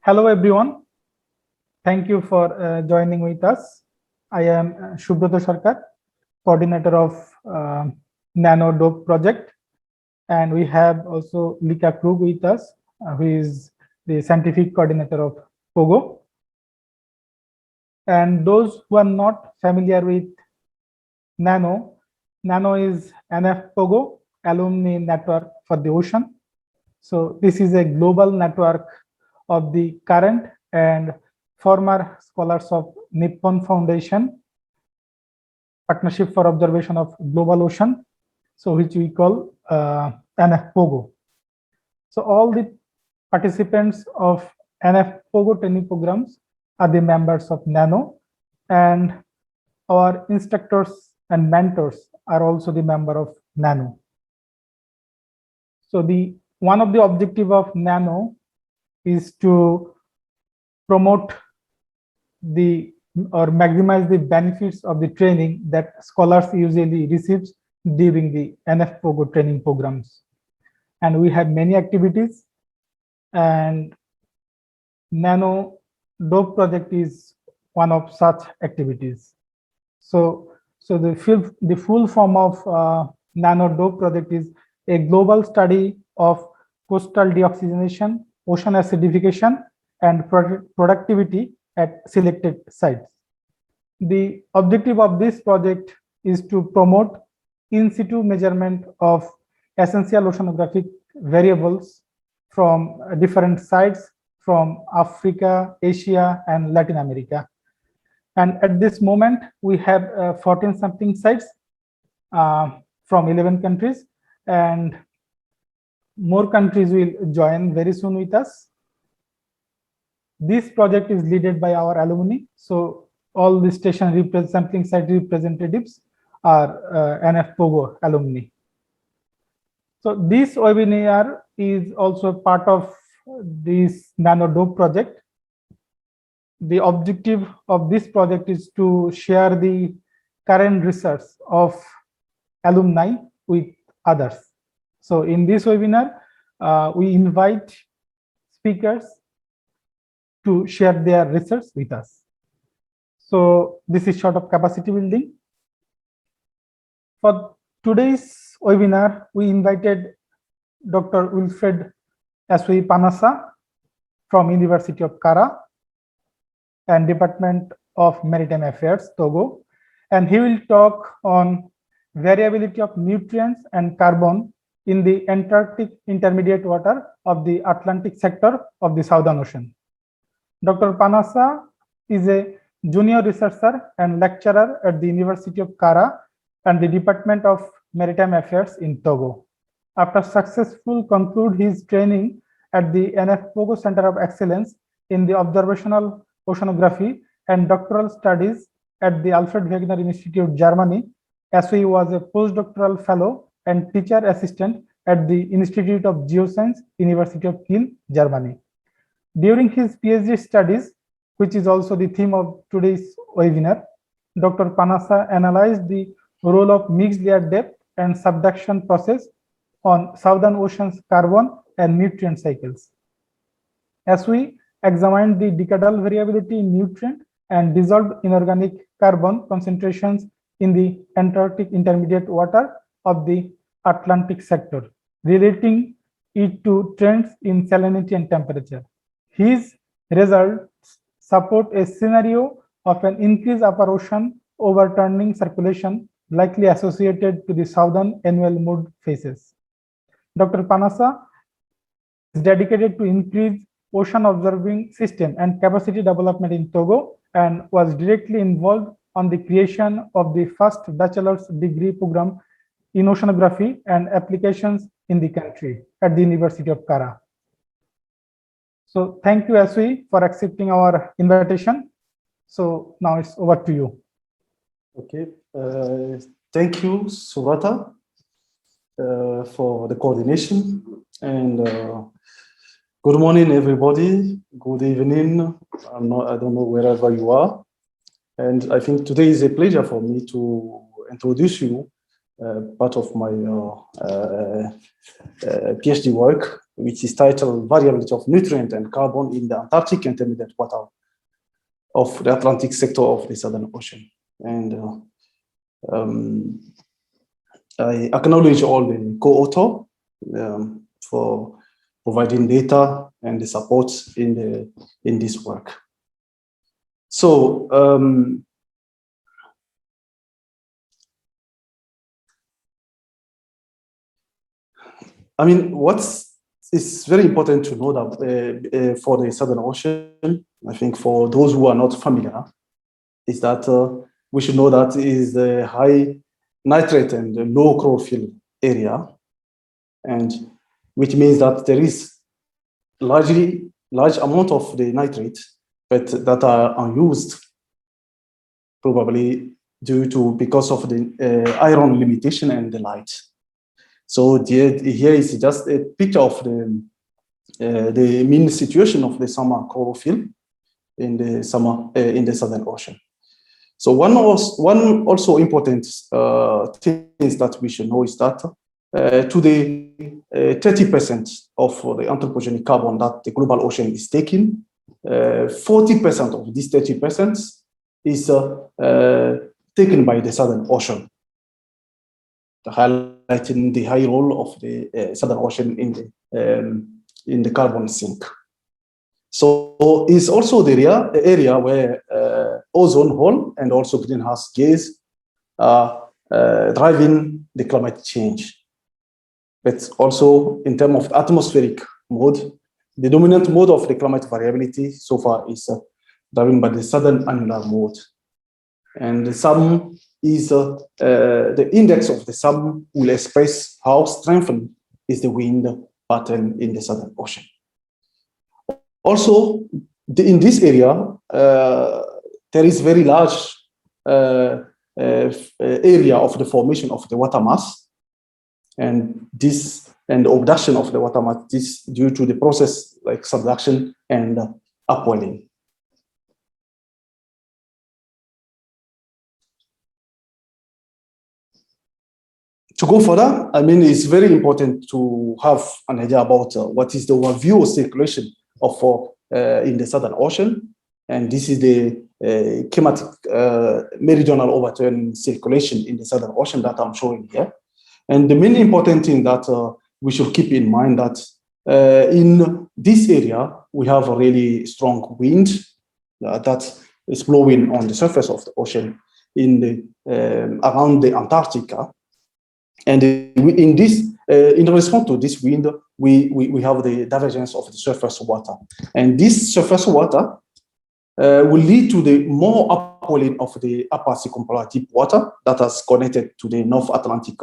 Hello, everyone. Thank you for joining with us. I am Shubroto Sarkar, coordinator of NANO DOPE project. And we have also Lika Krug with us, who is the scientific coordinator of POGO. And those who are not familiar with NANO, NANO is NF-POGO, Alumni Network for the Ocean. So this is a global network of the current and former scholars of Nippon Foundation Partnership for Observation of Global Ocean, so which we call NF-POGO. So all the participants of NF-POGO training programs are the members of NANO, and our instructors and mentors are also the member of NANO. So one of the objective of NANO is to promote or maximize the benefits of the training that scholars usually receive during the NF-POGO training programs. And we have many activities, and NANO DOPE project is one of such activities. So the full form of NANO DOPE project is a global study of coastal deoxygenation, ocean acidification, and productivity at selected sites. The objective of this project is to promote in situ measurement of essential oceanographic variables from different sites from Africa, Asia, and Latin America. And at this moment, we have 14 something sites from 11 countries, and more countries will join very soon with us. This project is led by our alumni. So all the station sampling site representatives are NF-POGO alumni. So this webinar is also part of this NANO DOPE project. The objective of this project is to share the current research of alumni with others. So in this webinar, we invite speakers to share their research with us. So this is sort of capacity building. For today's webinar, we invited Dr. Wilfried Essowe Panassa from University of Kara and Department of Maritime Affairs, Togo. And he will talk on variability of nutrients and carbon in the Antarctic intermediate water of the Atlantic sector of the Southern Ocean. Dr. Panassa is a junior researcher and lecturer at the University of Kara and the Department of Maritime Affairs in Togo. After successfully conclude his training at the NF-POGO Centre of Excellence in the Observational Oceanography and doctoral studies at the Alfred Wegener Institute, Germany, Essowé was a postdoctoral fellow and teacher assistant at the Institute of Geoscience, University of Kiel, Germany. During his PhD studies, which is also the theme of today's webinar, Dr. Panassa analyzed the role of mixed layer depth and subduction process on Southern Ocean's carbon and nutrient cycles. As we examined the decadal variability in nutrient and dissolved inorganic carbon concentrations in the Antarctic intermediate water of the Atlantic sector, relating it to trends in salinity and temperature. His results support a scenario of an increased upper ocean overturning circulation likely associated to the southern annual mood phases. Dr. Panassa is dedicated to increase ocean observing system and capacity development in Togo and was directly involved on the creation of the first bachelor's degree program in oceanography and applications in the country at the University of Kara. So thank you, Essowé, for accepting our invitation. So now it's over to you. Okay, thank you, Surata, for the coordination, and good morning, everybody. Good evening. I don't know wherever you are, and I think today is a pleasure for me to introduce you part of my PhD work, which is titled Variability of Nutrient and Carbon in the Antarctic Intermediate Water of the Atlantic sector of the Southern Ocean. And I acknowledge all the co-author for providing data and the support in this work. So I mean, it's very important to know that for the Southern Ocean, I think for those who are not familiar, is that we should know that it is a high nitrate and low chlorophyll area, and which means that there is large amount of the nitrate, but that are unused, probably because of the iron limitation and the light. So here is just a picture of the mean situation of the summer chlorophyll in the Southern Ocean. So one also important things that we should know is that to the 30% of the anthropogenic carbon that the global ocean is taking, 40% of this 30% is taken by the Southern Ocean, highlighting the high role of the Southern Ocean in the carbon sink. So it's also the area where ozone hole and also greenhouse gas are driving the climate change. But also in terms of atmospheric mode, the dominant mode of the climate variability so far is driven by the southern annular mode. And the sum is the index of the sum will express how strengthened is the wind pattern in the Southern Ocean. Also, in this area, there is very large area of the formation of the water mass, and the abduction of the water mass is due to the process like subduction and upwelling. To go further, I mean, it's very important to have an idea about what is the overview of circulation of in the Southern Ocean, and this is the climatic meridional overturning circulation in the Southern Ocean that I'm showing here. And the main important thing that we should keep in mind that in this area we have a really strong wind that is blowing on the surface of the ocean in around the Antarctica. And in response to this wind, we have the divergence of the surface water. And this surface water will lead to the more upwelling of the upper circumpolar deep water that is connected to the North Atlantic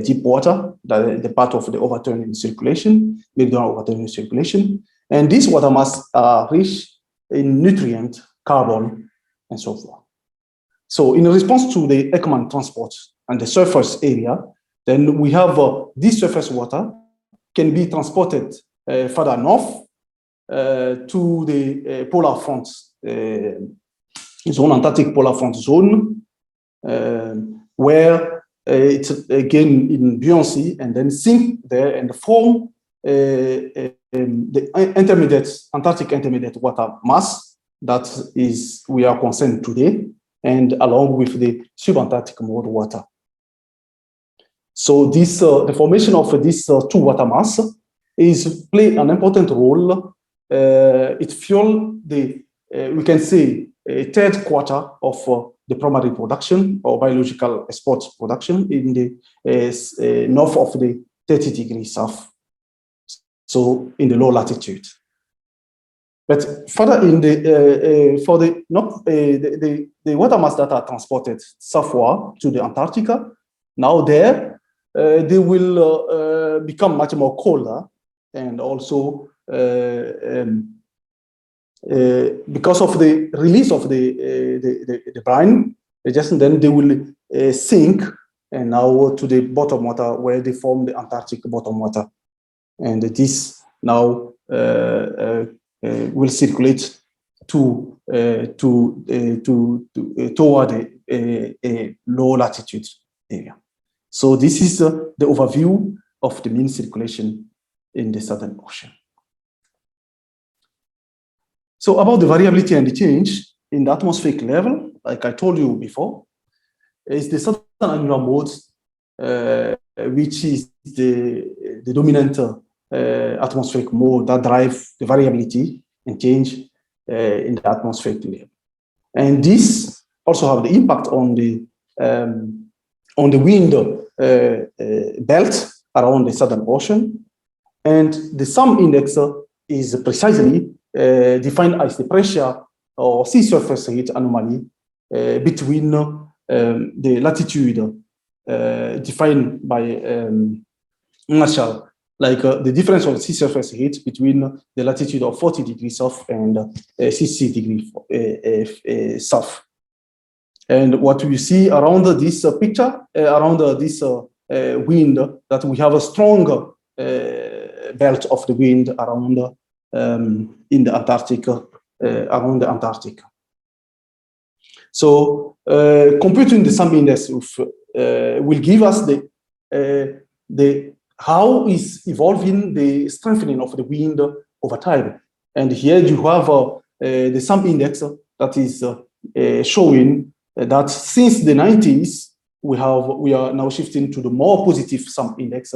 deep water, the part of the overturning circulation, meridional overturning circulation. And this water mass are rich in nutrient, carbon, and so forth. So in response to the Ekman transport and the surface area, then we have this surface water can be transported further north to the polar front zone, Antarctic polar front zone, where it's again in buoyancy and then sink there and form the Antarctic intermediate water mass that is we are concerned today, and along with the subantarctic mode water. So this the formation of this two water mass play an important role. It fuels the we can say a third quarter of the primary production or biological export production in the north of the 30 degrees south, so in the low latitude. But further in the for the water mass that are transported southward to the Antarctica, now there they will become much more colder, and also because of the release of the brine, then they will sink and now to the bottom water where they form the Antarctic bottom water, and this now will circulate toward a low latitude area. So this is the overview of the mean circulation in the Southern Ocean. So about the variability and the change in the atmospheric level, like I told you before, is the southern annular mode, which is the dominant atmospheric mode that drives the variability and change in the atmospheric level. And this also have the impact on the wind belt around the Southern Ocean. And the SUM index is precisely defined as the pressure or sea surface heat anomaly between the latitude defined by Marshall, like the difference of sea surface heat between the latitude of 40 degrees south and 60 degrees south. And what we see around this picture, around this wind, that we have a strong belt of the wind around in the Antarctic, around the Antarctic. So computing the SUM index will give us the how is evolving the strengthening of the wind over time. And here you have the SUM index that is showing that since the 90s, we are now shifting to the more positive SUM index,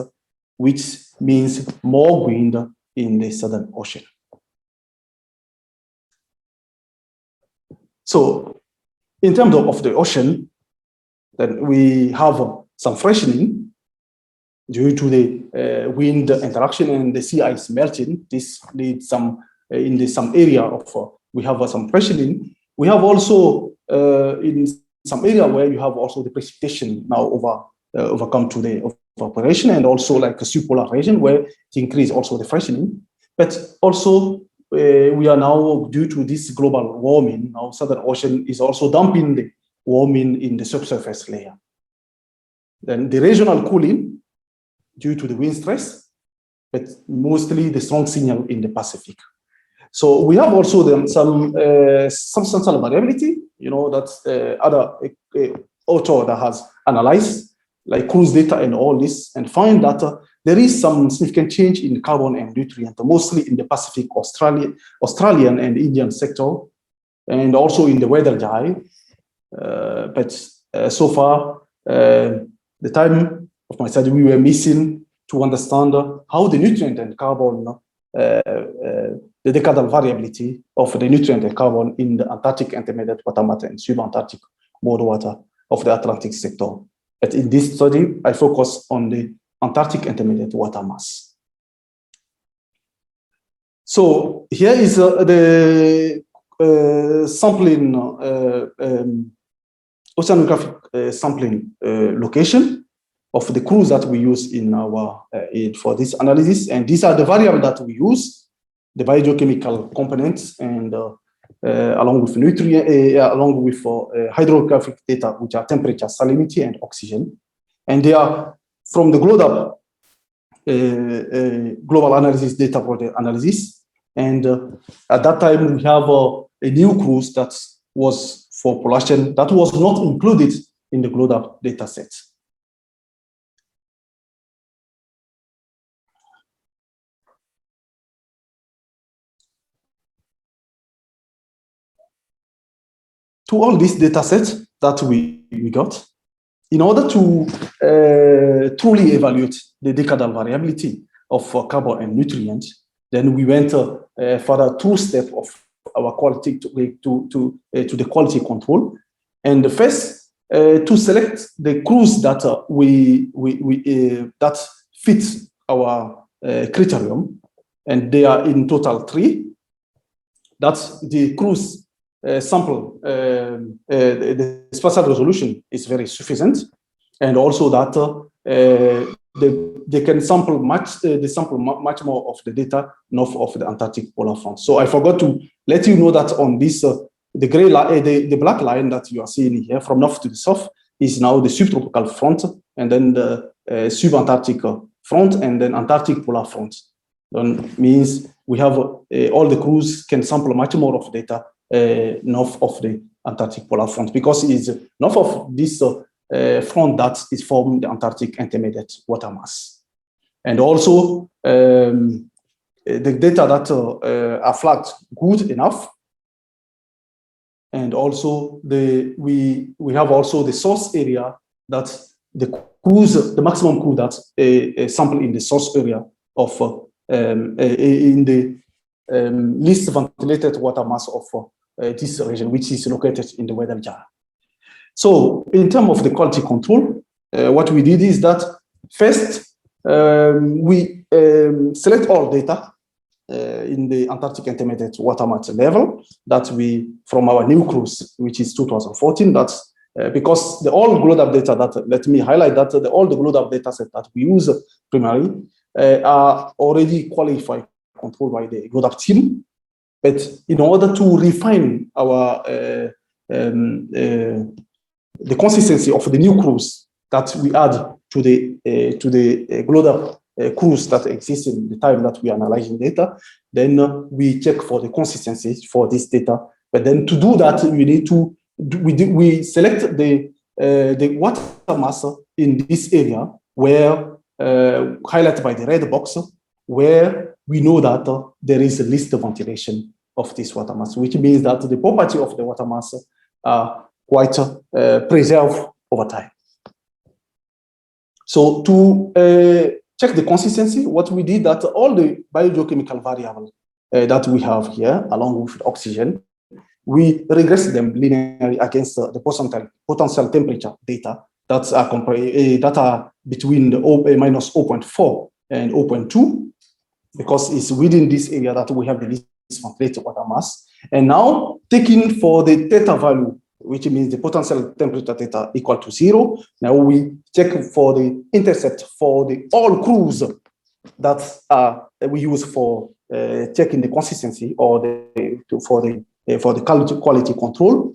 which means more wind in the Southern Ocean. So in terms of the ocean, then we have some freshening due to the wind interaction and the sea ice melting. This leads some in some area of we have some freshening. We have also in some area where you have also the precipitation now overcome to the evaporation, and also like a subpolar region where it increase also the freshening. But also we are now, due to this global warming, now Southern Ocean is also dumping the warming in the subsurface layer. Then the regional cooling due to the wind stress, but mostly the strong signal in the Pacific. So we have also then some substantial variability, that's other author that has analyzed like cruise data and all this, and find that there is some significant change in carbon and nutrient, mostly in the Pacific, Australian and Indian sector, and also in the weather gyre. But so far, the time of my study, we were missing to understand how the nutrient and carbon, the decadal variability of the nutrient and carbon in the Antarctic intermediate water matter and subantarctic mode water of the Atlantic sector. But in this study, I focus on the Antarctic intermediate water mass. So here is the sampling, oceanographic sampling location of the cruise that we use in our for this analysis. And these are the variables that we use, the biogeochemical components, and along with nutrient, along with hydrographic data, which are temperature, salinity, and oxygen. And they are from the global analysis data for the analysis. And at that time, we have a new cruise that was for pollution that was not included in the global data set. To all these data sets that we got, in order to truly evaluate the decadal variability of carbon and nutrient, then we went further two steps of our quality to the quality control. And the first, to select the cruise that that fits our criterion, and they are in total 3. That's the cruise sample, the spatial resolution is very sufficient, and also that they can sample much much more of the data north of the Antarctic polar front. So I forgot to let you know that on this the gray line, the black line that you are seeing here from north to the south is now the subtropical front, and then the subantarctic front, and then Antarctic polar front. That means we have all the crews can sample much more of data north of the Antarctic polar front, because it's north of this front that is from the Antarctic intermediate water mass. And also, the data that are flagged good enough. And also, we have also the source area that the maximum cruise that a sample in the source area of in the least ventilated water mass of this region, which is located in the weather jar. So in terms of the quality control, what we did is that first we select all data in the Antarctic intermediate water mass level that we from our new cruise, which is 2014. That's because all GLODAP data that, let me highlight that all the GLODAP data set that we use primarily are already qualified, controlled by the GLODAP team. But in order to refine our the consistency of the new cruise that we add to the GLODAP cruise that exists in the time that we are analyzing data, then we check for the consistency for this data. But then to do that, we need to we select the water mass in this area where highlighted by the red box, where we know that there is a least ventilation of this water mass, which means that the property of the water mass are quite preserved over time. So to check the consistency, what we did that all the biogeochemical variables that we have here, along with oxygen, we regress them linearly against the potential temperature data that are between the minus 0.4 and 0.2, because it's within this area that we have the least ventilated water mass. And now taking for the theta value, which means the potential temperature theta equal to 0. Now we check for the intercept for the all cruise that we use for checking the consistency or for the quality control.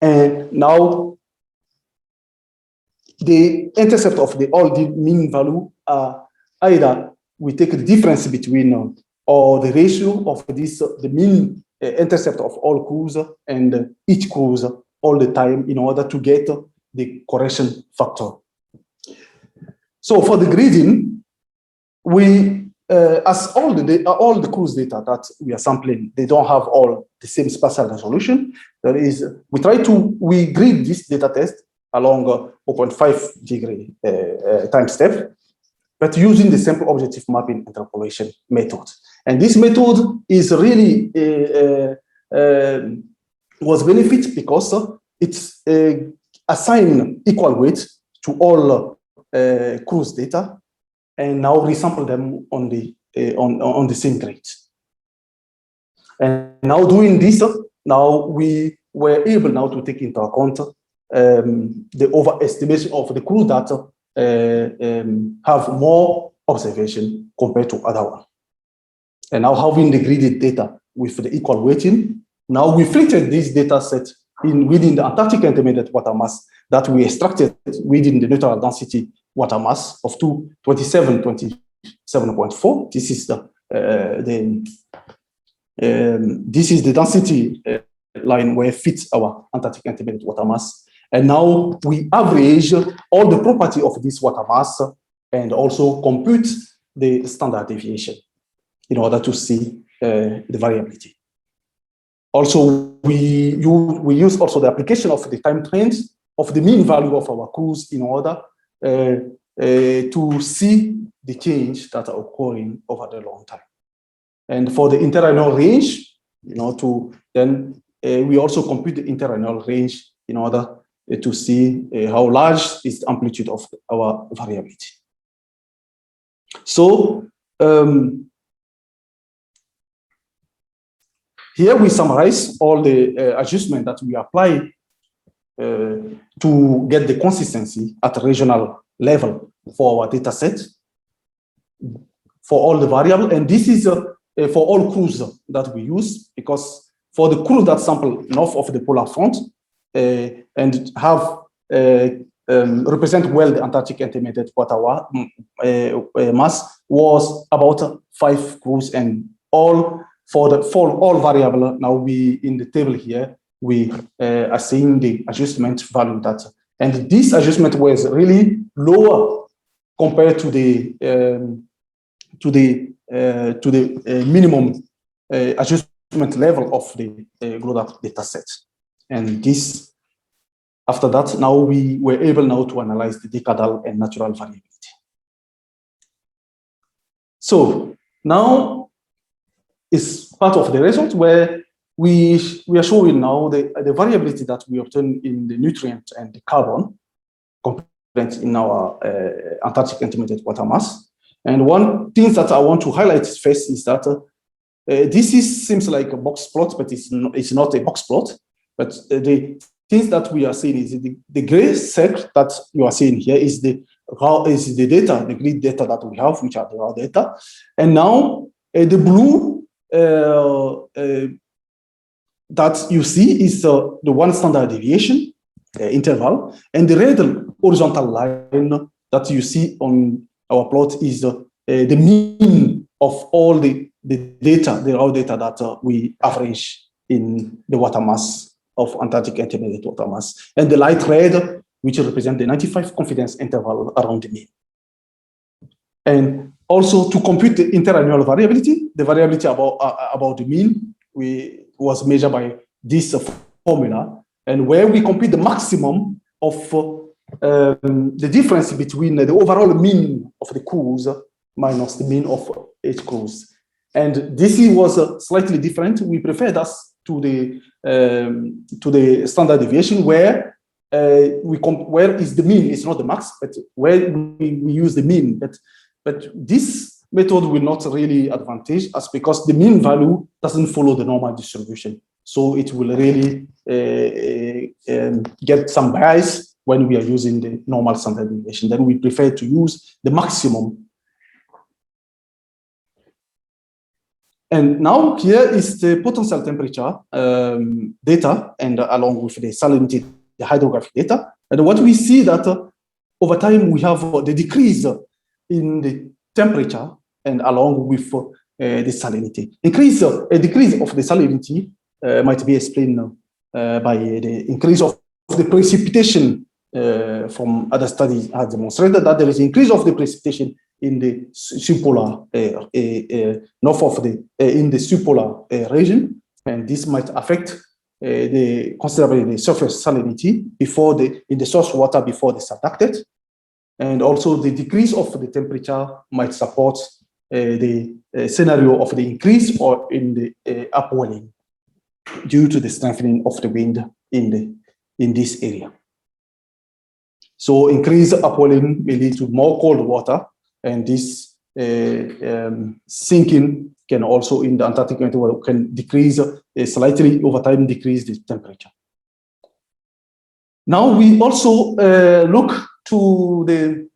And now the intercept of all the mean value either we take the difference between or the ratio of this the mean intercept of all cruise and each cruise all the time in order to get the correction factor. So for the grading, we as all the cruise data that we are sampling, they don't have all the same spatial resolution. That is, we grade this data test along 0.5 degree time step, but using the sample objective mapping interpolation method. And this method is really was benefit because it's assign equal weight to all cruise data, and now resample them on the same grade. And now doing this, now we were able now to take into account the overestimation of the cruise data have more observation compared to other one. And now having the graded data with the equal weighting, now we filtered this data set within the Antarctic intermediate water mass that we extracted within the neutral density water mass of 27.4. This is this is the density line where fits our Antarctic intermediate water mass. And now we average all the property of this water mass and also compute the standard deviation in order to see the variability. Also, we use also the application of the time trends of the mean value of our cruise in order to see the change that are occurring over the long time. And for the interannual range, we also compute the interannual range in order to see how large is the amplitude of our variability. So here we summarize all the adjustments that we apply to get the consistency at a regional level for our data set for all the variables. And this is for all cruise that we use, because for the cruise that sample north of the polar front and have represent well the Antarctic intermediate water mass was about 5 cruise, and all for all variable. Now we in the table here we are seeing the adjustment value that And this adjustment was really lower compared to the minimum adjustment level of the global data set. And this, after that, now we were able now to analyze the decadal and natural variability. So now is part of the result where we are showing now the variability that we obtain in the nutrient and the carbon component in our Antarctic intermediate water mass. And one thing that I want to highlight first is that this seems like a box plot, but it's not a box plot. But the things that we are seeing is the gray circle that you are seeing here is the data, the grid data that we have, which are the raw data. And now the blue that you see is the one standard deviation interval, and the red horizontal line that you see on our plot is the mean of all the data, the raw data that we average in the water mass of Antarctic intermediate water mass, and the light red, which represent the 95 confidence interval around the mean. And also to compute the interannual variability, the variability about the mean, was measured by this formula, and where we compute the maximum of the difference between the overall mean of the cruise minus the mean of each cruise. And this was slightly different. We prefer that to the standard deviation, where where is the mean? It's not the max, but where we use the mean. But this method will not really advantage us because the mean value doesn't follow the normal distribution. So it will really get some bias when we are using the normal standard deviation. Then we prefer to use the maximum. And now here is the potential temperature data, and along with the salinity, the hydrographic data. And what we see that over time we have the decrease in the temperature and along with the salinity. A decrease of the salinity might be explained by the increase of the precipitation. From other studies have demonstrated that there is increase of the precipitation in the subpolar north of in the subpolar region, and this might affect considerably the surface salinity in the source water before they subducted. And also the decrease of the temperature might support the scenario of the increase or in the upwelling due to the strengthening of the wind in this area. So increased upwelling may lead to more cold water, and this sinking can also in the Antarctic interval can decrease slightly over time, decrease the temperature. Now we also look to the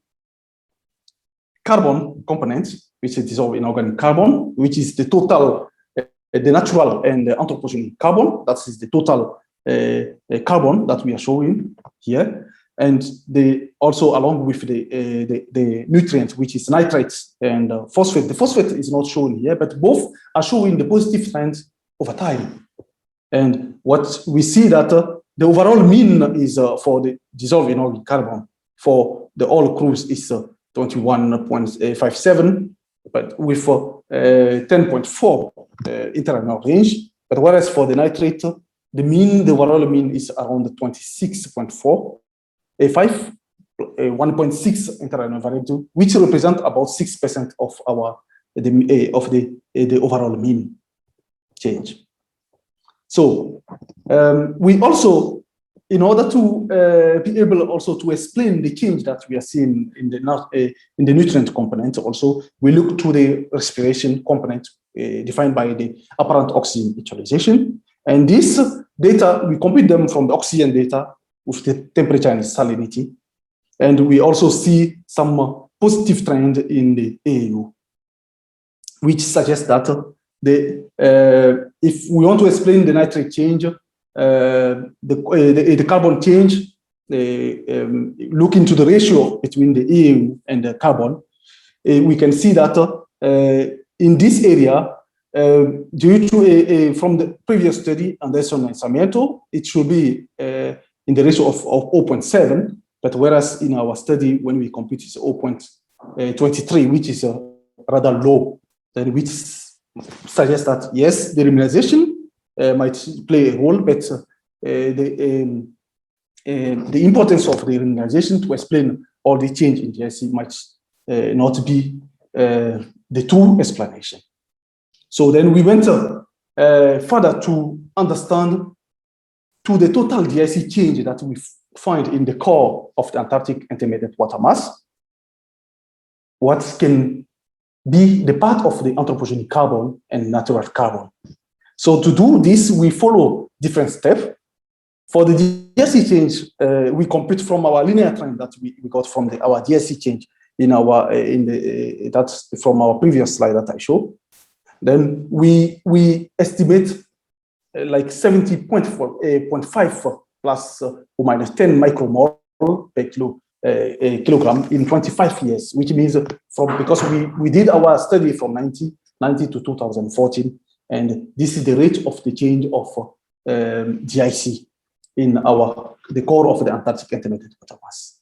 carbon component, which is dissolved in organic carbon, which is the total, the natural and the anthropogenic carbon. That is the total carbon that we are showing here. And also along with the nutrient, which is nitrates and phosphate. The phosphate is not shown here, but both are showing the positive trend over time. And what we see that the overall mean is for the dissolved inorganic carbon for the all cruise is 21.57, but with 10.4 interannual range. But whereas for the nitrate, the overall mean is around 26.4. 1.6 interannual variability, which represent about 6% of the overall mean change. So we also, in order to be able also to explain the change that we are seeing in the nutrient component, also we look to the respiration component defined by the apparent oxygen utilization, and this data we compute them from the oxygen data with the temperature and salinity. And we also see some positive trend in the AAU, which suggests that if we want to explain the nitrate change, the carbon change, look into the ratio between the AAU and the carbon, we can see that in this area, due to from the previous study, Anderson and Sarmiento, it should be in the ratio of 0.7, but whereas in our study, when we compute, it's 0.23, which is rather low, then which suggests that, yes, the remineralization might play a role, but the importance of the remineralization to explain all the change in GIC might not be the true explanation. So then we went further to understand to the total GIC change that we find in the core of the Antarctic intermediate water mass, what can be the part of the anthropogenic carbon and natural carbon. So to do this, we follow different steps. For the GIC change, we compute from our linear trend that we got from our GIC change that's from our previous slide that I showed. Then we estimate like 70.5 plus or minus 10 micromole per kilogram in 25 years, which means because we did our study from 1990 to 2014, and this is the rate of the change of GIC in the core of the Antarctic intermediate water mass.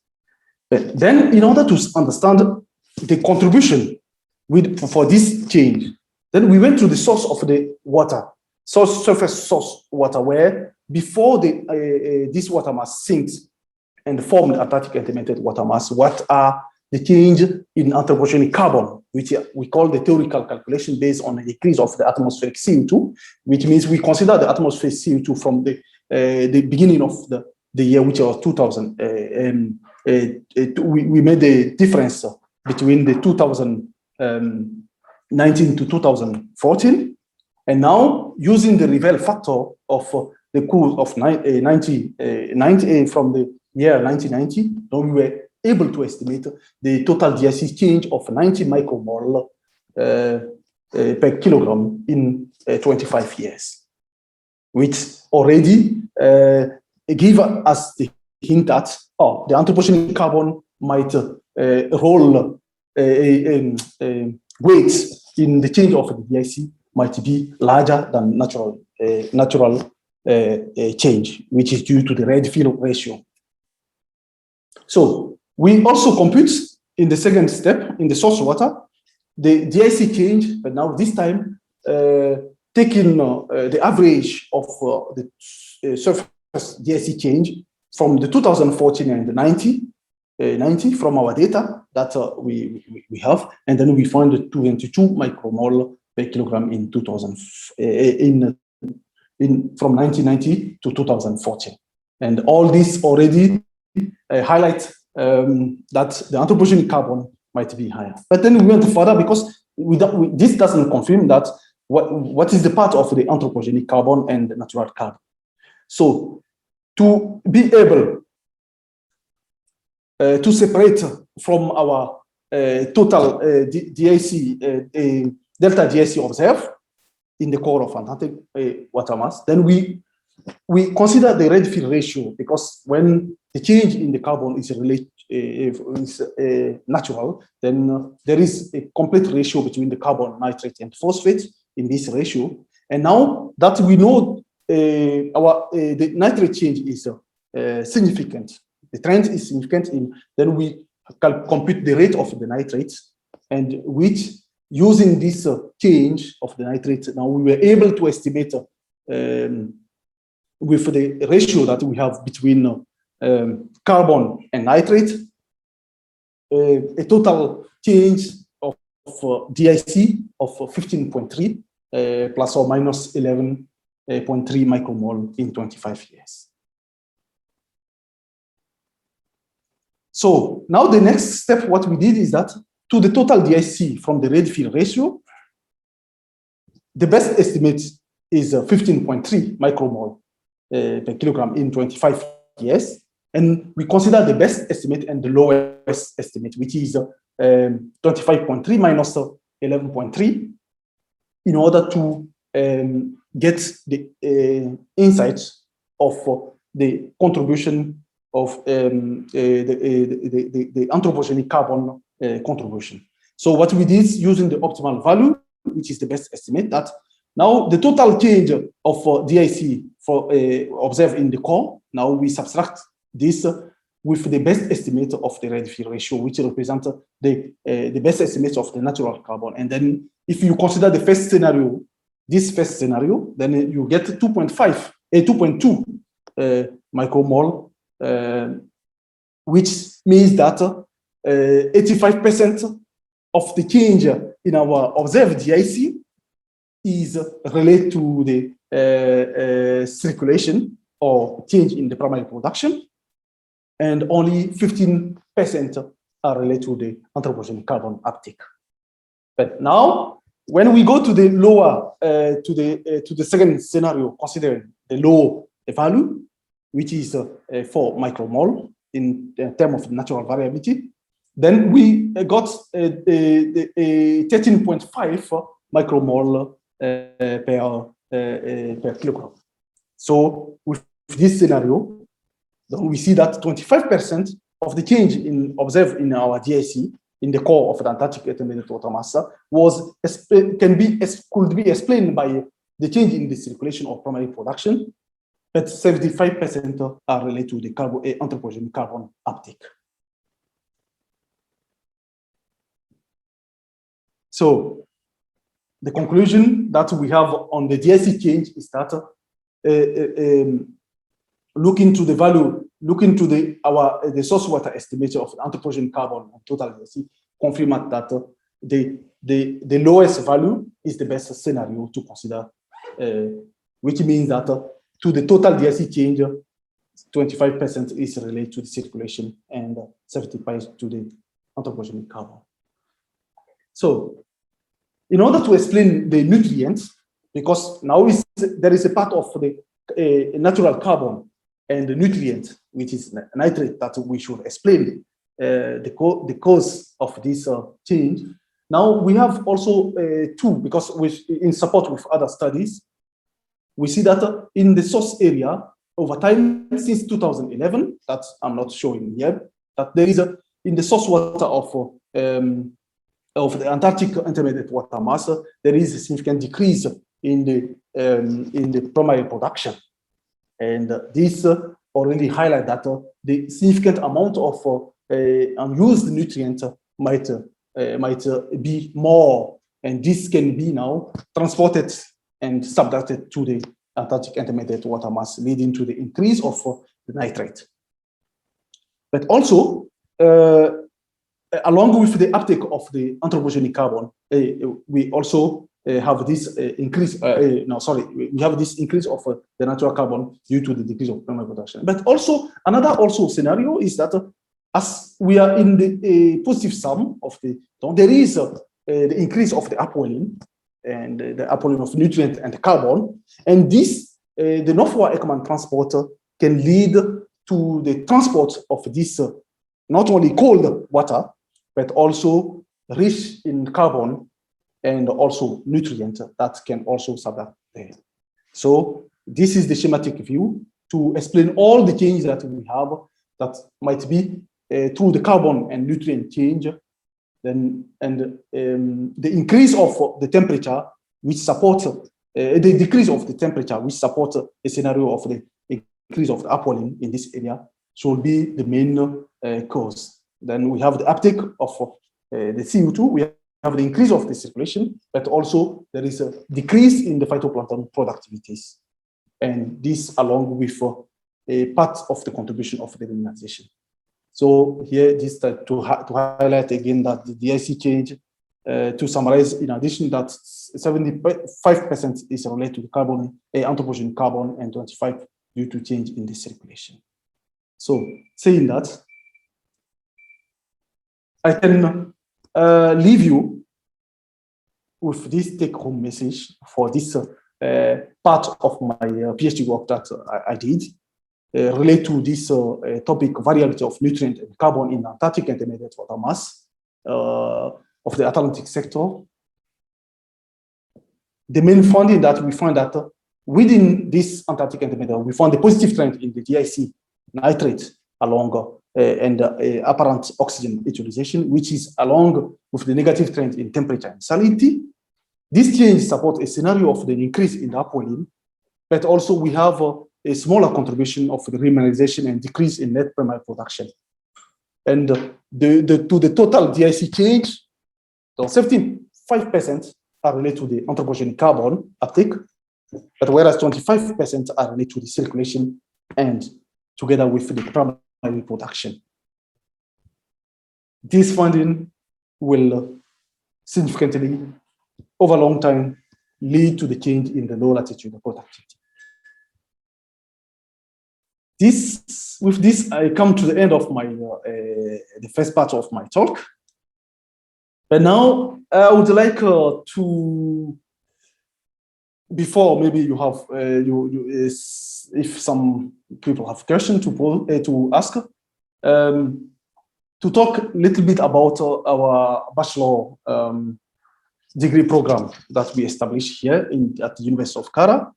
But then, in order to understand the contribution for this change, then we went to the source of the water, surface source water, where before this water mass sinks and formed Antarctic intermediate water mass, what are the change in anthropogenic carbon, which we call the theoretical calculation based on the decrease of the atmospheric CO2, which means we consider the atmospheric CO2 from the beginning of the year, which was 2000. We made the difference between the 2019 to 2014, and now using the Revel factor of the course of 90 from the year 1990, now we were able to estimate the total GIC change of 90 micromole per kilogram in 25 years, which already give us the hint that the anthropogenic carbon might roll weight in the change of the GIC might be larger than natural change, which is due to the Redfield ratio. So we also compute in the second step in the source water the GIC change, but now this time taking the average of the surface GIC change from the 2014 and the 90 from our data that we have, and then we find the 22 micromole per kilogram in from 1990 to 2014, and all this already highlights that the anthropogenic carbon might be higher. But then we went further because this doesn't confirm that what is the part of the anthropogenic carbon and the natural carbon. So to be able to separate from our total DIC, delta GIC observed in the core of Antarctic water mass, then we consider the Redfield ratio, because when the change in the carbon is natural, then there is a complete ratio between the carbon, nitrate, and phosphate in this ratio. And now that we know the nitrate change is significant, the trend is significant, then we compute the rate of the nitrates, and which using this change of the nitrate, now we were able to estimate with the ratio that we have between carbon and nitrate, a total change of DIC of 15.3 plus or minus 11.3 micromole in 25 years. So now the next step, what we did is that to the total DIC from the Redfield ratio, the best estimate is 15.3 micromole per kilogram in 25 years. And we consider the best estimate and the lowest estimate, which is 25.3 minus 11.3, in order to get the insights of the contribution of the anthropogenic carbon contribution. So what we did is using the optimal value, which is the best estimate, that Now, the total change of DIC for observed in the core, now we subtract this with the best estimate of the Redfield ratio, which represents the best estimate of the natural carbon. And then if you consider the first scenario, this first scenario, then you get 2.2 micromole, which means that 85% of the change in our observed DIC is related to the circulation or change in the primary production, and only 15% are related to the anthropogenic carbon uptake. But now, when we go to the lower, to the second scenario, considering the low value, which is 4 micromole in terms of natural variability, then we got 13.5 micromole per kilogram. So with this scenario, then we see that 25% of the change observed in our DIC in the core of the Antarctic intermediate water mass could be explained by the change in the circulation of primary production, but 75% are related to the anthropogenic carbon uptake. So the conclusion that we have on the DIC change is that look into the value, look into the source water estimate of anthropogenic carbon and total DIC, confirm that the lowest value is the best scenario to consider, which means that to the total DIC change, 25% is related to the circulation and 75% to the anthropogenic carbon. So, in order to explain the nutrients, because now there is a part of the natural carbon and the nutrient, which is nitrate, that we should explain the cause of this change. Now we have also two, because in support with other studies, we see that in the source area over time since 2011, that I'm not showing here, that there is in the source water of the Antarctic intermediate water mass, there is a significant decrease in the primary production, and this already highlight that the significant amount of unused nutrient might be more, and this can be now transported and subducted to the Antarctic intermediate water mass, leading to the increase of the nitrate. But also, along with the uptake of the anthropogenic carbon, we also have this increase. We have this increase of the natural carbon due to the decrease of primary production. But also another scenario is that as we are in the positive sum of there is the increase of the upwelling and the upwelling of nutrient and the carbon, and this the northward Ekman transporter can lead to the transport of this not only cold water, but also rich in carbon and also nutrient that can also subduct there. So this is the schematic view to explain all the changes that we have that might be through the carbon and nutrient change, then and the increase of the temperature, which supports the decrease of the temperature, which supports a scenario of the increase of the upwelling in this area, should be the main cause. Then we have the uptake of the CO2, we have the increase of the circulation, but also there is a decrease in the phytoplankton productivities. And this along with a part of the contribution of the demineralization. So here, this to highlight again that the DIC change, to summarize, in addition that 75% is related to the carbon, anthropogenic carbon, and 25% due to change in the circulation. So saying that, I can leave you with this take-home message for this part of my PhD work that I did, relate to this topic, variability of nutrient and carbon in Antarctic intermediate water mass of the Atlantic sector. The main finding that we find that within this Antarctic intermediate, we found a positive trend in the DIC nitrate along and apparent oxygen utilization, which is along with the negative trend in temperature and salinity. This change supports a scenario of the increase in the upwelling, but also we have a smaller contribution of the remineralization and decrease in net primary production. And to the total DIC change, so 75% are related to the anthropogenic carbon uptake, but whereas 25% are related to the circulation and together with the primary production. This finding will significantly, over a long time, lead to the change in the low latitude productivity. With this, I come to the end of my the first part of my talk. But now I would like to, before maybe you have if some people have questions to ask, to talk a little bit about our bachelor degree program that we established here at the University of Kara.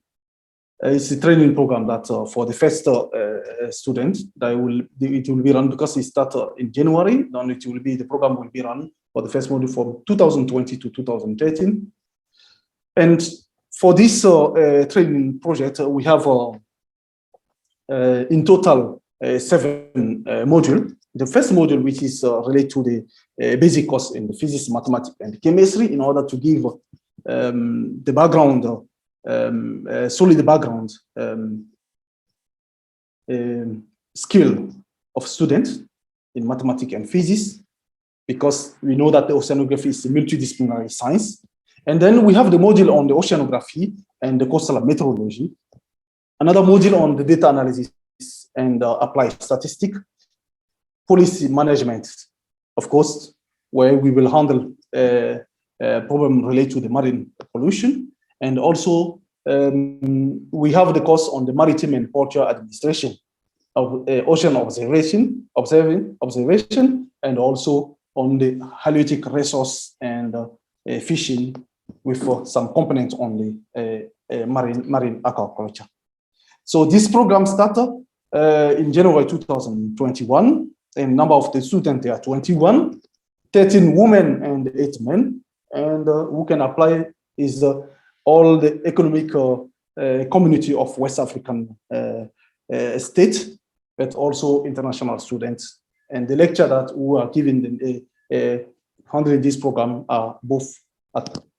It's a training program that for the first student, it will be run because it started in January. Then the program will be run for the first module from 2020 to 2013. And for this training project, we have in total 7 modules. The first module, which is related to the basic course in the physics, mathematics, and chemistry, in order to give the background, solid background skill of students in mathematics and physics, because we know that the oceanography is a multidisciplinary science. And then we have the module on the oceanography and the coastal meteorology, another module on the data analysis and applied statistics, policy management, of course, where we will handle problem related to the marine pollution. And also, we have the course on the maritime and portuary administration of ocean observation, and also on the halieutic resource and fishing with some components on the marine aquaculture. So this program started in January 2021, and number of the students there are 21, 13 women and 8 men, and who can apply is all the economic community of West African states, but also international students. And the lecture that we are giving handling this program are both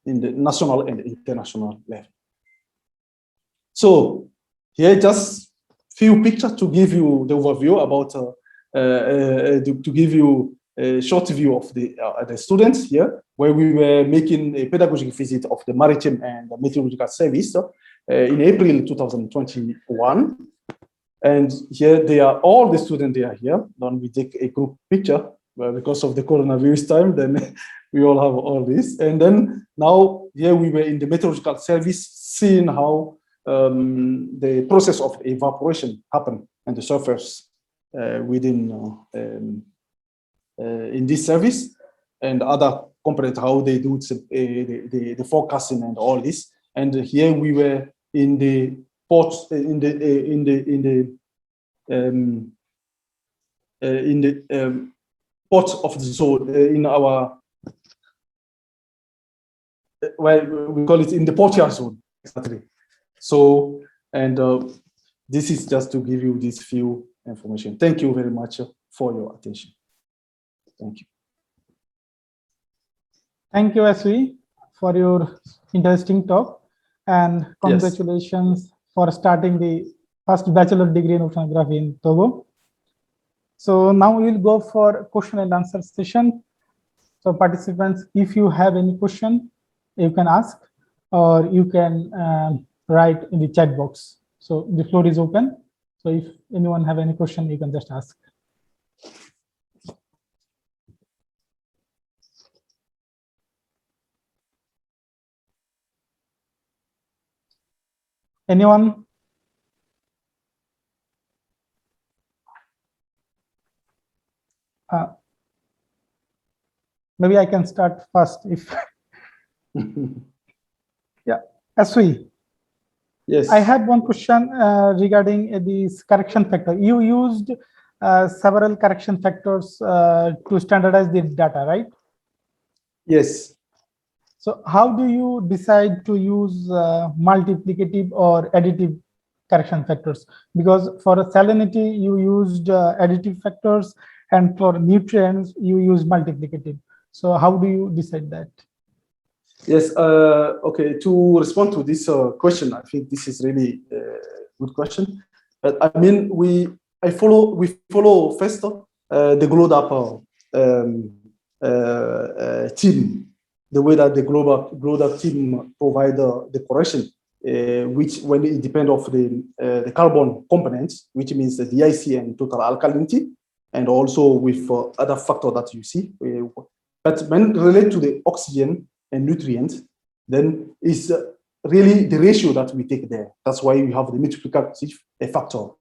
in the national and international level. So here just few pictures to give you the overview about to give you a short view of the students here, where we were making a pedagogic visit of the Maritime and the Meteorological Service in April 2021. And here they are, all the students they are here. Then we take a group picture, well, because of the coronavirus time, then we all have all this. And then now here we were in the Meteorological Service, seeing how the process of evaporation happened on the surface within in this service, and other components, how they do the forecasting and all this. And here we were in the port, in the port of the zone, in our, well, we call it in the portier zone, exactly. So, and this is just to give you this few information. Thank you very much for your attention. Thank you. Thank you, Essowè, for your interesting talk, and congratulations for starting the first bachelor degree in oceanography in Togo. So now we will go for question and answer session. So participants, if you have any question, you can ask, or you can write in the chat box. So the floor is open. So if anyone have any question, you can just ask. Anyone? Maybe I can start first if. Yeah, Essowè. Yes. I had one question regarding this correction factor. You used several correction factors to standardize the data, right? Yes. So how do you decide to use multiplicative or additive correction factors? Because for salinity, you used additive factors, and for nutrients, you use multiplicative. So how do you decide that? Yes, okay, to respond to this question, I think this is really a good question. But I mean, we follow first the GLODAP team, the way that the GLODAP team provide the correction, which when it depends of the carbon components, which means the DIC and total alkalinity, and also with other factor that you see. But when related to the oxygen and nutrients, then it's really the ratio that we take there. That's why we have the multiplicative factor.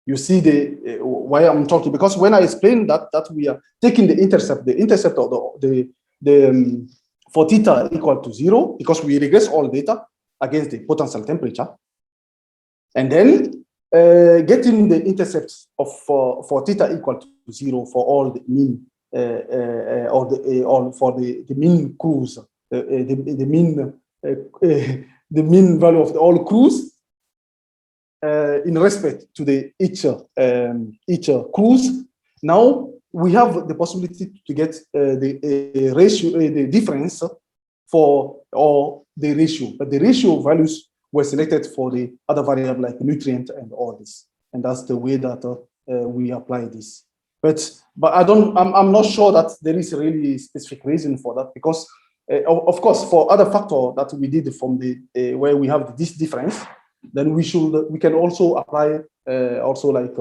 You see the why I'm talking, because when I explain that we are taking the intercept of for theta equal to 0, because we regress all data against the potential temperature, and then getting the intercepts of for theta equal to 0 for all the mean or for the mean cruise, the mean value of all cruise in respect to the each cruise. Now we have the possibility to get the ratio, the difference for or the ratio, but the ratio values were selected for the other variable like nutrient and all this, and that's the way that we apply this. But I'm not sure that there is a really specific reason for that, because of course for other factor that we did from the where we have this difference, then we can also apply also like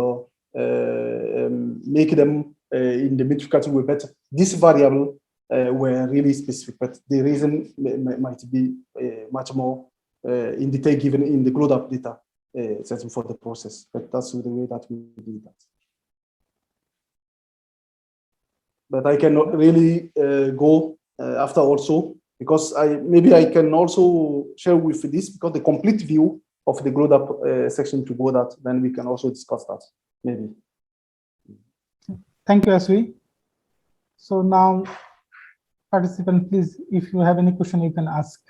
make them in the multiplicative way, but this variable were really specific, but the reason might be much more in detail given in the GLODAP data setting for the process, but that's the way that we do that. But I cannot really go after also, because maybe I can also share with this, because the complete view of the GLODAP section to go that, then we can also discuss that maybe. Thank you, Essowè. So now, participant, please, if you have any question, you can ask.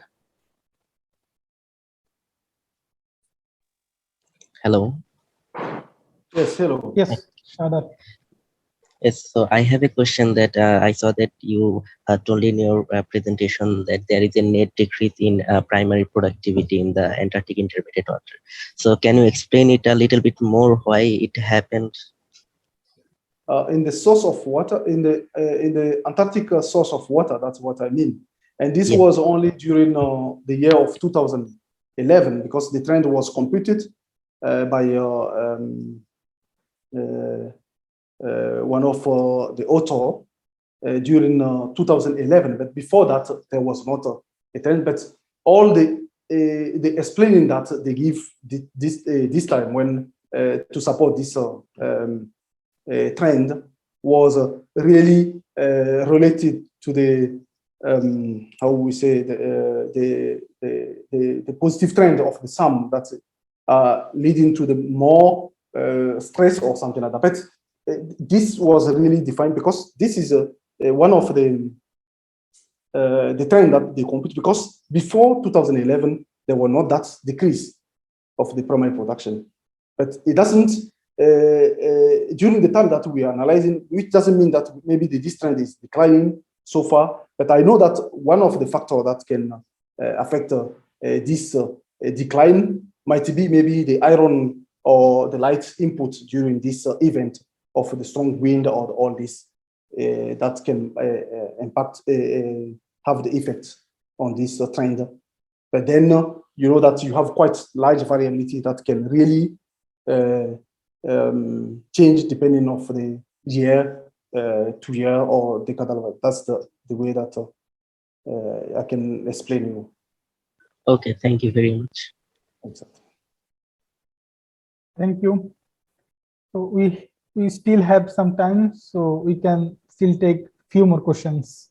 Hello. Yes, hello. Yes, Shadat. Yes, so I have a question that I saw that you told in your presentation that there is a net decrease in primary productivity in the Antarctic intermediate water. So can you explain it a little bit more why it happened? In the source of water, in the Antarctic source of water, that's what I mean. And this was only during the year of 2011, because the trend was computed by one of the author during 2011. But before that, there was not a trend. But all the explaining that they give this time when to support this trend was really related to the how we say the positive trend of the sum that's leading to the more stress or something like that. But this was really defined because this is one of the trend that they compute, because before 2011 there were not that decrease of the primary production, but it doesn't during the time that we are analyzing, which doesn't mean that maybe this trend is declining so far, but I know that one of the factors that can affect this decline might be maybe the iron or the light input during this event of the strong wind or all this that can impact, have the effect on this trend. But then you know that you have quite large variability that can really change depending on the year, 2 year or decadal. That's the way that I can explain you. Okay, thank you very much. Exactly. Thank you. So we still have some time, so we can still take few more questions.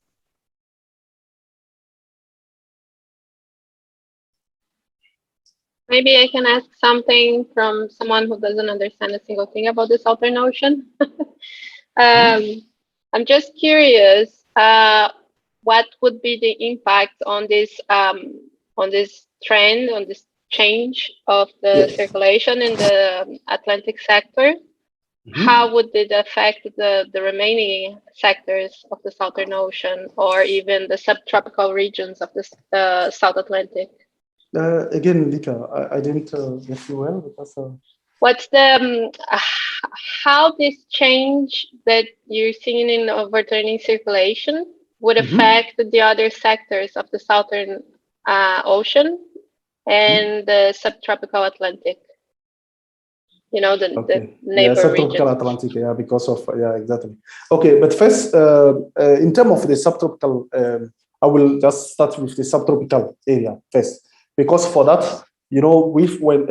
Maybe I can ask something from someone who doesn't understand a single thing about the Southern Ocean. I'm just curious, what would be the impact on this trend, on this change of the Yes. circulation in the Atlantic sector? How would it affect the remaining sectors of the Southern Ocean, or even the subtropical regions of the South Atlantic? Again, Lika, I didn't get you well because. What's the how this change that you're seeing in overturning circulation would affect the other sectors of the Southern Ocean and the subtropical Atlantic? You know, the neighbor subtropical regions. Atlantic, because of exactly. Okay, but first, in terms of the subtropical, I will just start with the subtropical area first, because for that, you know, with when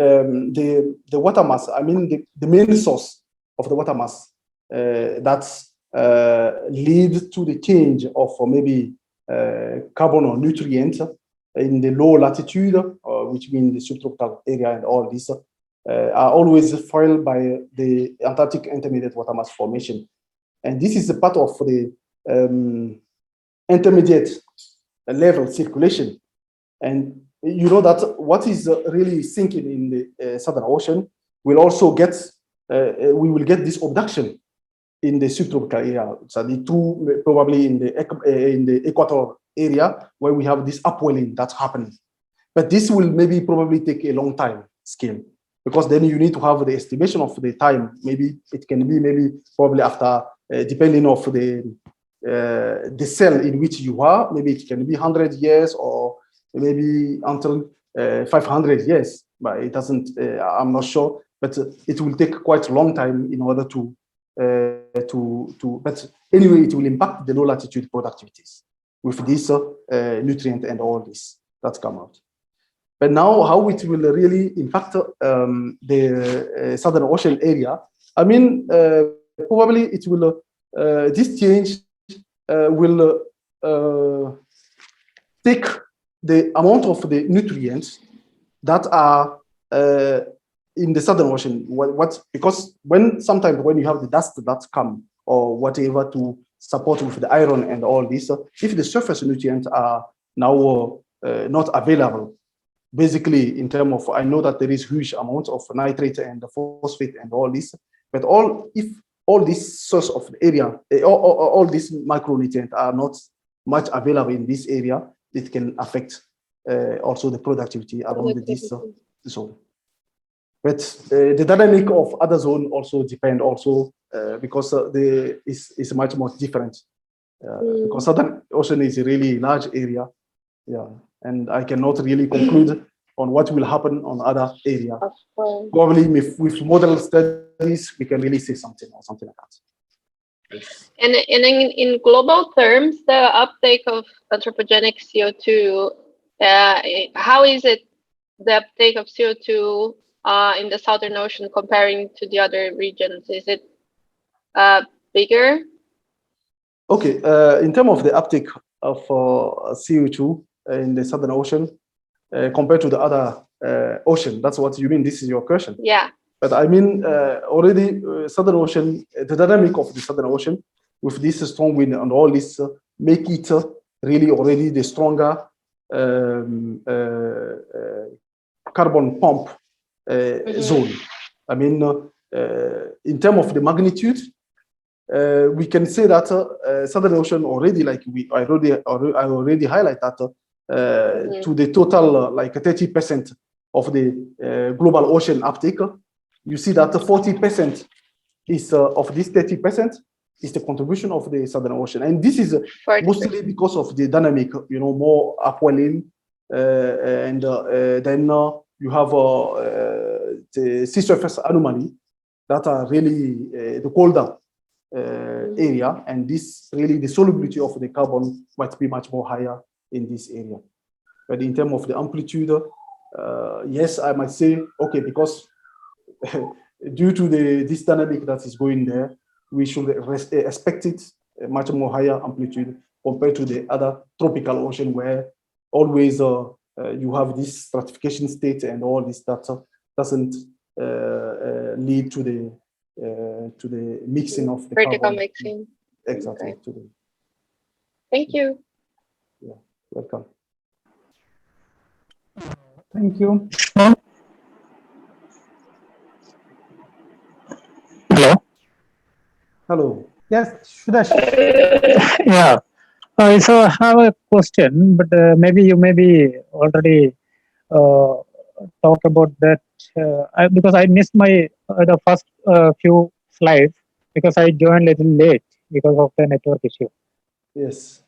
the water mass, I mean the main source of the water mass that's lead to the change of maybe carbon or nutrient in the low latitude, which means the subtropical area and all this. Are always foiled by the Antarctic intermediate water mass formation. And this is a part of the intermediate level circulation. And you know that what is really sinking in the Southern Ocean will also get, we will get this abduction in the subtropical area. So the two probably in the equator area where we have this upwelling that's happening. But this will maybe probably take a long time scale, because then you need to have the estimation of the time. Maybe it can be maybe probably after, depending on the cell in which you are, maybe it can be 100 years or maybe until 500 years, but it doesn't, I'm not sure, but it will take quite a long time in order to, but anyway, it will impact the low latitude productivities with this nutrient and all this that come out. But now, how it will really impact the Southern Ocean area? I mean, probably it will. This change will take the amount of the nutrients that are in the Southern Ocean. Because sometimes when you have the dust that come or whatever to support with the iron and all this, if the surface nutrients are now not available. Basically, in terms of, I know that there is huge amount of nitrate and phosphate and all this, but if all this source of the area, all these micronutrients are not much available in this area, it can affect also the productivity around this zone. But the dynamic of other zone also depend also because is much more different. Because Southern Ocean is a really large area. Yeah, and I cannot really conclude on what will happen on other area. Probably with model studies, we can really say something or something like that. Yes. And in global terms, the uptake of anthropogenic CO2, how is it the uptake of CO2 in the Southern Ocean comparing to the other regions? Is it bigger? Okay, in terms of the uptake of CO2 in the Southern Ocean compared to the other ocean, that's what you mean. This is your question. Yeah. But I mean, already Southern Ocean, the dynamic of the Southern Ocean with this strong wind and all this make it really already the stronger carbon pump zone. I mean, in terms of the magnitude, we can say that Southern Ocean already, like I already highlight that to the total like 30% of the global ocean uptake. You see that 40% is of this 30% is the contribution of the Southern Ocean, and this is mostly because of the dynamic, you know, more upwelling, and then you have the sea surface anomaly that are really the colder area, and this really the solubility of the carbon might be much more higher in this area. But in terms of the amplitude, yes, I might say okay, because due to this dynamic that is going there, we should expect it much more higher amplitude compared to the other tropical ocean, where always you have this stratification state and all this that doesn't lead to the mixing of the vertical carbon. mixing. Exactly. Okay. Thank you. Yeah, welcome. Thank you. Hello. Hello. Yes, Sudesh. Yeah. So I have a question, but maybe you already uh, talk about that because I missed my the first few slides because I joined a little late because of the network issue. Yes.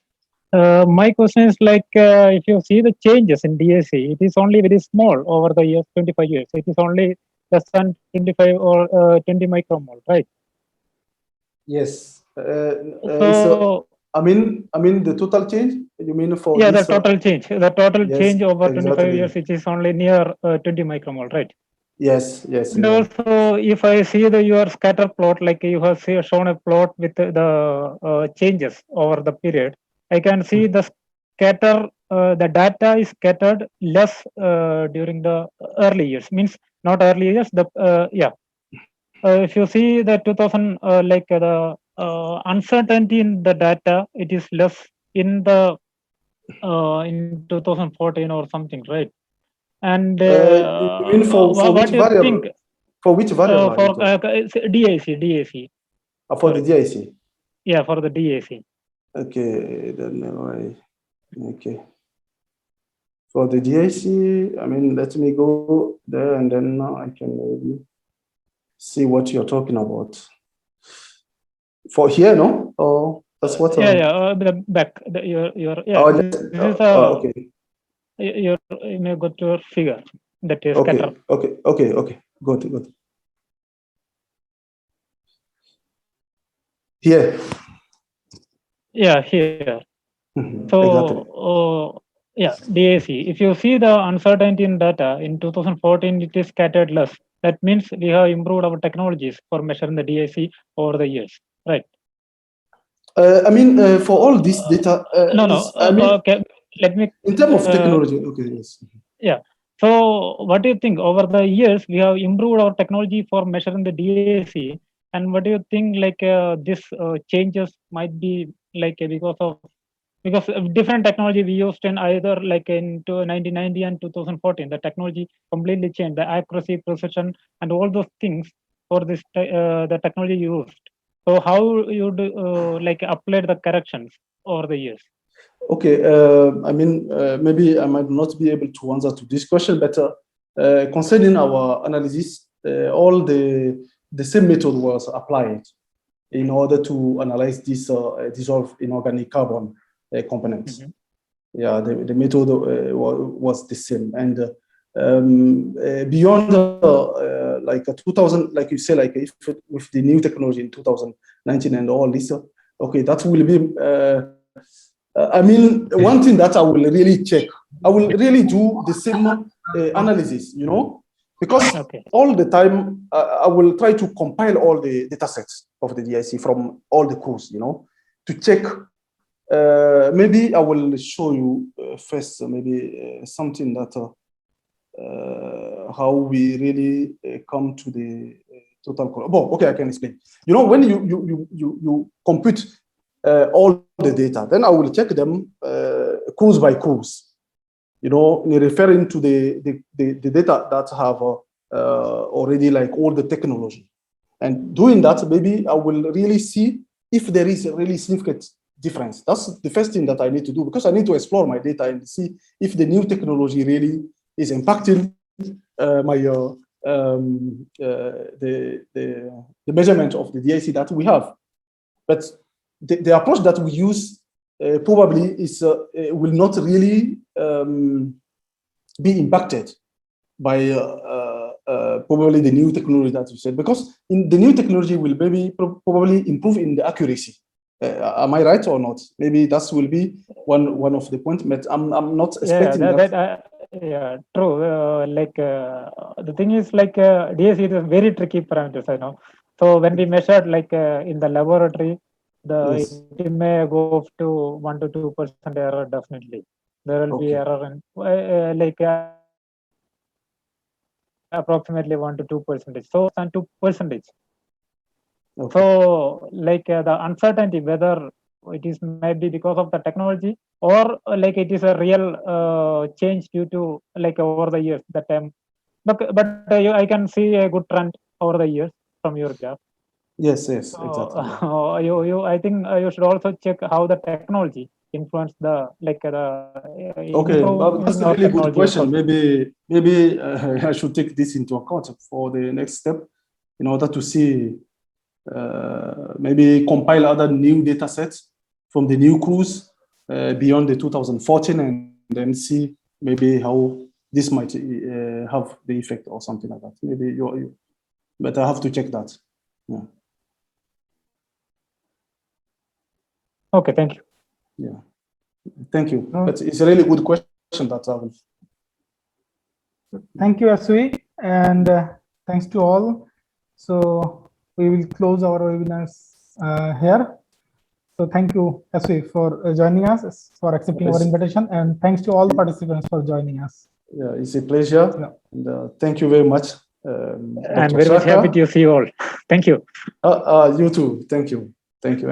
My question is like if you see the changes in DAC, it is only very small over the years, 25 years. It is only less than 25 or 20 micromole, right? Yes. So I mean the total change. You mean for yeah, this? the total Yes, change over 25 exactly. years, it is only near 20 micromole, right? Yes, yes. And Yeah. also, if I see your scatter plot, like you have shown a plot with the changes over the period, I can see the the data is scattered less during the early years. Means not early years. If you see the 2000, the uncertainty in the data, it is less in the in 2014 or something, right? And You mean for which what do you variable? think For which variable are you for talking? DAC? For the DIC. Yeah, for the DAC. Okay, then okay. For the DIC, I mean, let me go there and then I can maybe see what you're talking about. For here, no? Oh, that's what. The back. Yeah. Oh, This is okay. you may go to your figure that is Okay, scatter. okay. Good. Here. Yeah, here. So, exactly. DAC. If you see the uncertainty in data in 2014, it is scattered less. That means we have improved our technologies for measuring the DAC over the years, right? I mean, for all this data, okay. Let me. In terms of technology, okay, yes. Yeah. So, what do you think? Over the years, we have improved our technology for measuring the DAC, and what do you think? Like this changes might be like because of different technology we used in either like in 1990 and 2014, the technology completely changed. The accuracy, precision, and all those things for this the technology used. So, how you do like applied the corrections over the years? Okay, I mean, maybe I might not be able to answer to this question, but concerning our analysis, all the same method was applied in order to analyze this dissolved inorganic carbon components. Mm-hmm. Yeah, the method was the same, and beyond like 2000, like you say, like if with the new technology in 2019 and all this, okay, that will be. I mean, one thing that I will really check, I will really do the same analysis, you know, because all the time I will try to compile all the data sets of the DIC from all the crews, you know, to check. Maybe I will show you first, maybe something that how we really come to the total. Oh, okay, I can explain. You know, when you compute all the data, then I will check them cruise by cruise, you know, referring to the data that have already like all the technology. And doing that, maybe I will really see if there is a really significant difference. That's the first thing that I need to do, because I need to explore my data and see if the new technology really is impacting the measurement of the DIC that we have. But the approach that we use probably is will not really be impacted by probably the new technology that you said, because in the new technology will maybe probably improve in the accuracy. Am I right or not? Maybe that will be one of the points, but I'm not expecting that. Yeah, true. The thing is like DAC is a very tricky parameter, I know. So when we measured like in the laboratory, it may go up to 1 to 2% error. Definitely, there will be error in approximately 1 to 2%. So and 2%. So like the uncertainty whether it is maybe because of the technology, or like it is a real change due to like over the years that I can see a good trend over the years from your graph. Yes, So, exactly. I think you should also check how the technology influence the Okay, well, that's a really good question. also. Maybe I should take this into account for the next step in order to see, maybe compile other new data sets from the new cruise beyond the 2014, and then see maybe how this might have the effect or something like that. Maybe you but I have to check that. Yeah. Okay, thank you. Yeah, thank you. But it's a really good question that I will. Thank you, Essowé, and thanks to all. So we will close our webinars here. So thank you, Essowé, for joining us, for accepting our invitation, and thanks to all the participants for joining us. Yeah, it's a pleasure. Yeah. And thank you very much. I'm very much happy to see you all. Thank you. You too. Thank you. Thank you.